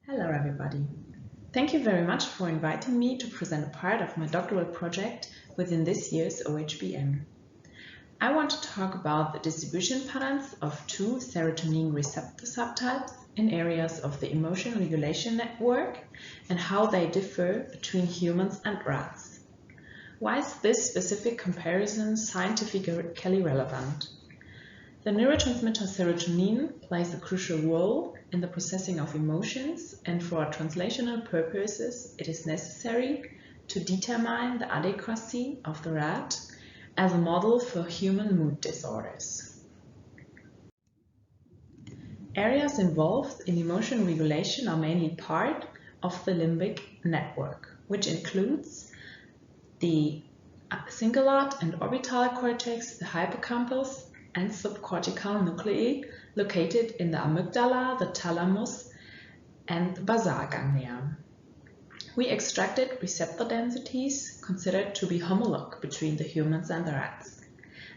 Hello everybody. Thank you very much for inviting me to present a part of my doctoral project within this year's OHBM. I want to talk about the distribution patterns of two serotonin receptor subtypes in areas of the emotion regulation network and how they differ between humans and rats. Why is this specific comparison scientifically relevant? The neurotransmitter serotonin plays a crucial role in the processing of emotions, and for translational purposes it is necessary to determine the adequacy of the rat as a model for human mood disorders. Areas involved in emotion regulation are mainly part of the limbic network, which includes the cingulate and orbital cortex, the hippocampus, and subcortical nuclei located in the amygdala, the thalamus, and the basal ganglia. We extracted receptor densities considered to be homolog between the humans and the rats.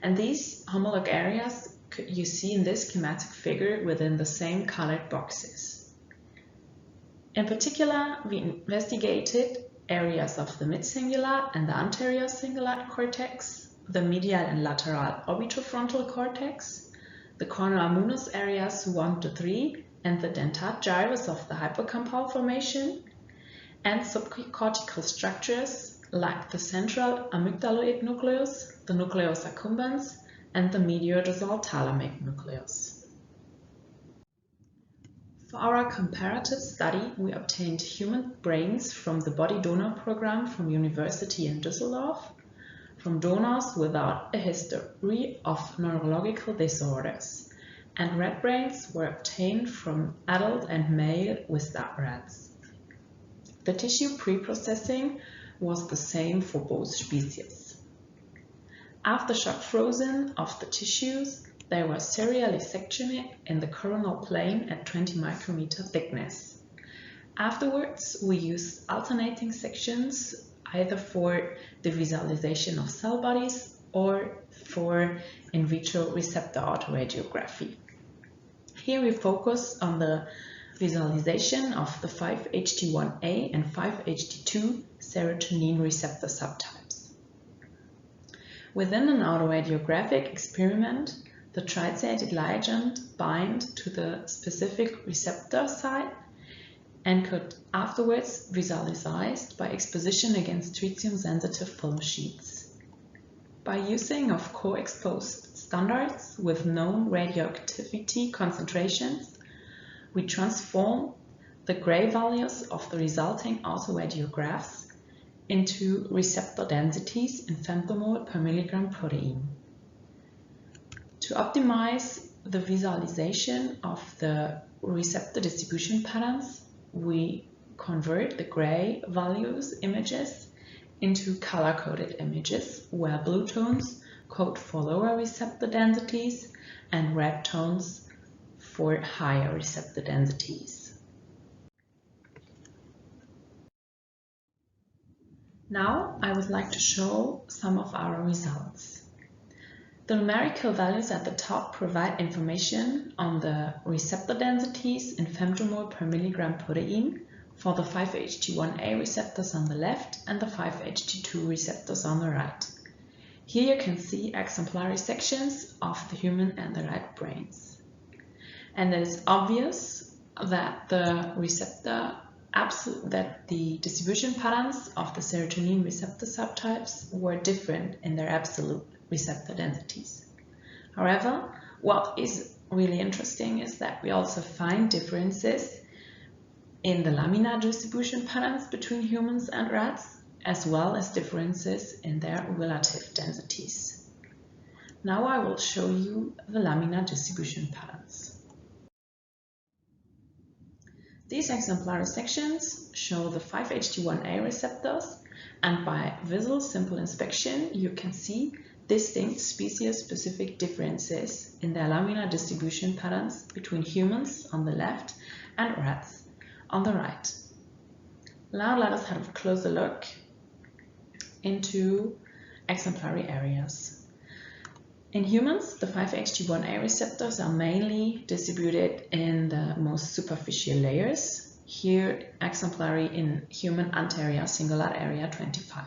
And these homolog areas you see in this schematic figure within the same colored boxes. In particular, we investigated areas of the midcingulate and the anterior cingulate cortex, the medial and lateral orbitofrontal cortex, the cornua munus areas 1 to 3, and the dentate gyrus of the hippocampal formation, and subcortical structures like the central amygdaloid nucleus, the nucleus accumbens, and the mediodorsal thalamic nucleus. For our comparative study, we obtained human brains from the body donor program from University in Düsseldorf, from donors without a history of neurological disorders, and rat brains were obtained from adult and male without rats. The tissue pre-processing was the same for both species. After shock frozen of the tissues, they were serially sectioned in the coronal plane at 20 micrometer thickness. Afterwards, we used alternating sections either for the visualization of cell bodies or for in vitro receptor autoradiography. Here we focus on the visualization of the 5-HT1A and 5-HT2 serotonin receptor subtypes. Within an autoradiographic experiment, the translated ligand bind to the specific receptor site and could afterwards visualized by exposition against tritium-sensitive film sheets. By using of co-exposed standards with known radioactivity concentrations, we transform the gray values of the resulting autoradiographs into receptor densities in femtomole per milligram protein. To optimize the visualization of the receptor distribution patterns, we convert the gray values images into color-coded images where blue tones code for lower receptor densities and red tones for higher receptor densities. Now I would like to show some of our results. The numerical values at the top provide information on the receptor densities in femtomole per milligram protein for the 5-HT1A receptors on the left and the 5-HT2 receptors on the right. Here you can see exemplary sections of the human and the rat brains. And it is obvious that the distribution patterns of the serotonin receptor subtypes were different in their absolute receptor densities. However, what is really interesting is that we also find differences in the laminar distribution patterns between humans and rats, as well as differences in their relative densities. Now I will show you the laminar distribution patterns. These exemplary sections show the 5-HT1A receptors, and by visual simple inspection you can see distinct species-specific differences in their laminar distribution patterns between humans on the left and rats on the right. Now let us have a closer look into exemplary areas. In humans, the 5-HT1A receptors are mainly distributed in the most superficial layers. here exemplary in human anterior cingulate area 25.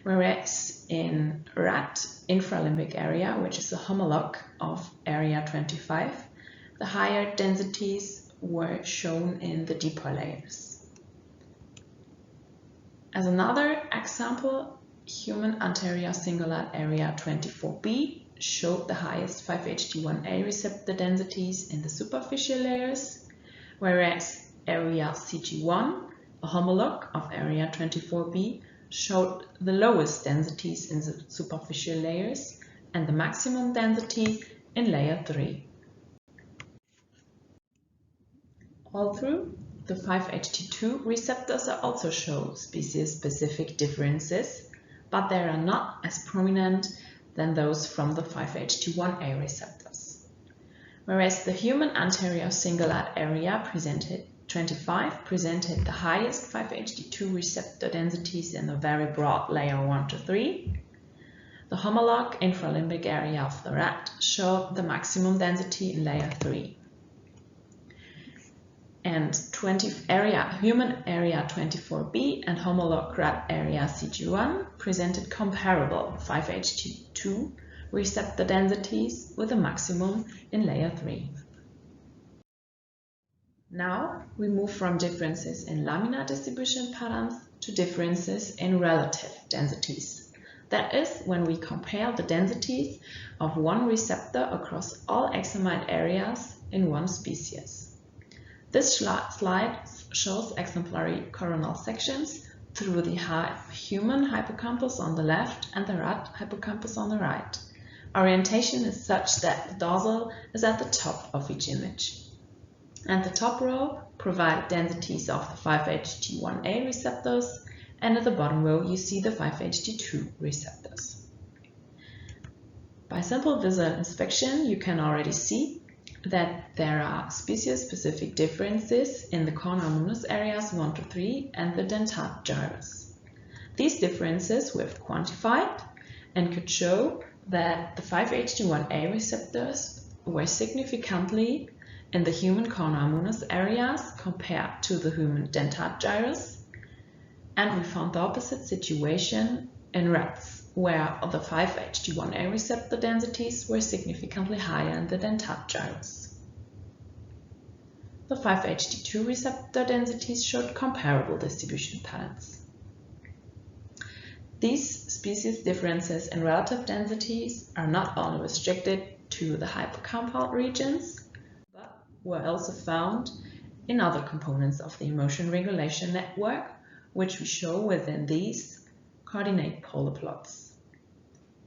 Whereas in rat infralimbic area, which is the homologue of area 25, the higher densities were shown in the deeper layers. As another example, human anterior cingulate area 24B showed the highest 5-HT1A receptor densities in the superficial layers, whereas area CG1, a homologue of area 24B, showed the lowest densities in the superficial layers and the maximum density in layer 3. Although the 5-HT2 receptors also show species-specific differences, but they are not as prominent than those from the 5-HT1A receptors. Whereas the human anterior cingulate area 25 presented the highest 5-HT2 receptor densities in the very broad layer 1 to 3, the homologue infralimbic area of the rat showed the maximum density in layer 3. And human area 24B and homologue rat area CG1 presented comparable 5-HT2 receptor densities with a maximum in layer 3. Now we move from differences in laminar distribution patterns to differences in relative densities. That is, when we compare the densities of one receptor across all examined areas in one species. This slide shows exemplary coronal sections through the human hippocampus on the left and the rat hippocampus on the right. Orientation is such that the dorsal is at the top of each image. And the top row provides densities of the 5-HT1A receptors, and at the bottom row you see the 5-HT2 receptors. By simple visual inspection you can already see that there are species-specific differences in the corner munus areas 1 to 3 and the dentate gyrus. These differences we have quantified and could show that the 5-HT1A receptors were significantly in the human corner munus areas compared to the human dentate gyrus, and we found the opposite situation in rats, where the 5-HT1A receptor densities were significantly higher in the dentate gyrus. The 5-HT2 receptor densities showed comparable distribution patterns. These species differences in relative densities are not only restricted to the hippocampal regions, but were also found in other components of the emotion regulation network, which we show within these coordinate polar plots.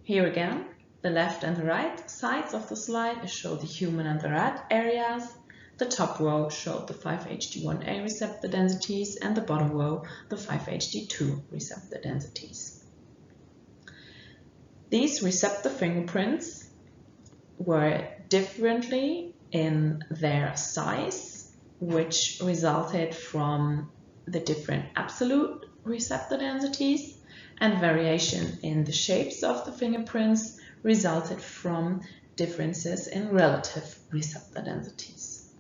Here again, the left and the right sides of the slide show the human and the rat areas. The top row showed the 5-HT1A receptor densities and the bottom row the 5-HT2 receptor densities. These receptor fingerprints were differently in their size, which resulted from the different absolute receptor densities, and variation in the shapes of the fingerprints resulted from differences in relative receptor densities.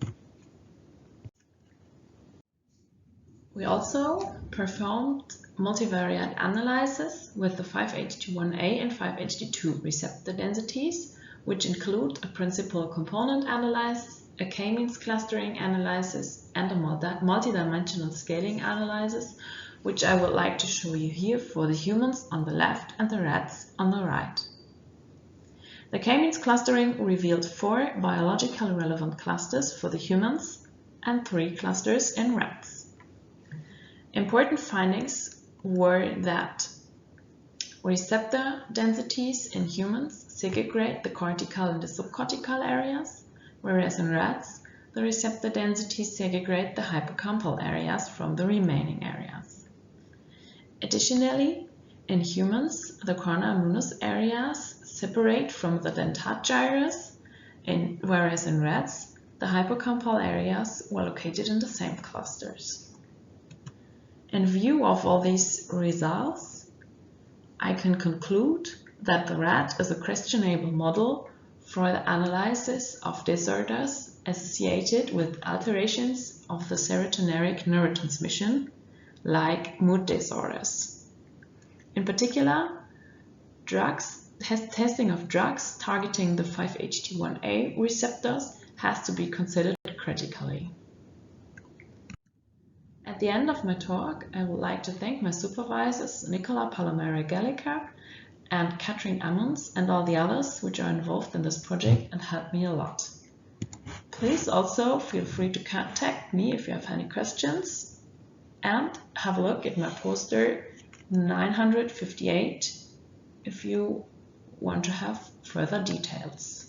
We also performed multivariate analysis with the 5-HT1A and 5-HT2 receptor densities, which include a principal component analysis, a k-means clustering analysis, and a multidimensional scaling analysis, which I would like to show you here for the humans on the left and the rats on the right. The k-means clustering revealed 4 biologically relevant clusters for the humans and 3 clusters in rats. Important findings were that receptor densities in humans segregate the cortical and the subcortical areas, whereas in rats, the receptor densities segregate the hippocampal areas from the remaining areas. Additionally, in humans, the corner munus areas separate from the dentate gyrus, whereas in rats, the hippocampal areas were located in the same clusters. In view of all these results, I can conclude that the rat is a questionable model for the analysis of disorders associated with alterations of the serotonergic neurotransmission, like mood disorders. In particular, testing of drugs targeting the 5-HT1A receptors has to be considered critically. At the end of my talk, I would like to thank my supervisors, Nicola Palomera-Gallica and Katrin Ammons, and all the others which are involved in this project and helped me a lot. Please also feel free to contact me if you have any questions, and have a look at my poster 958 if you want to have further details.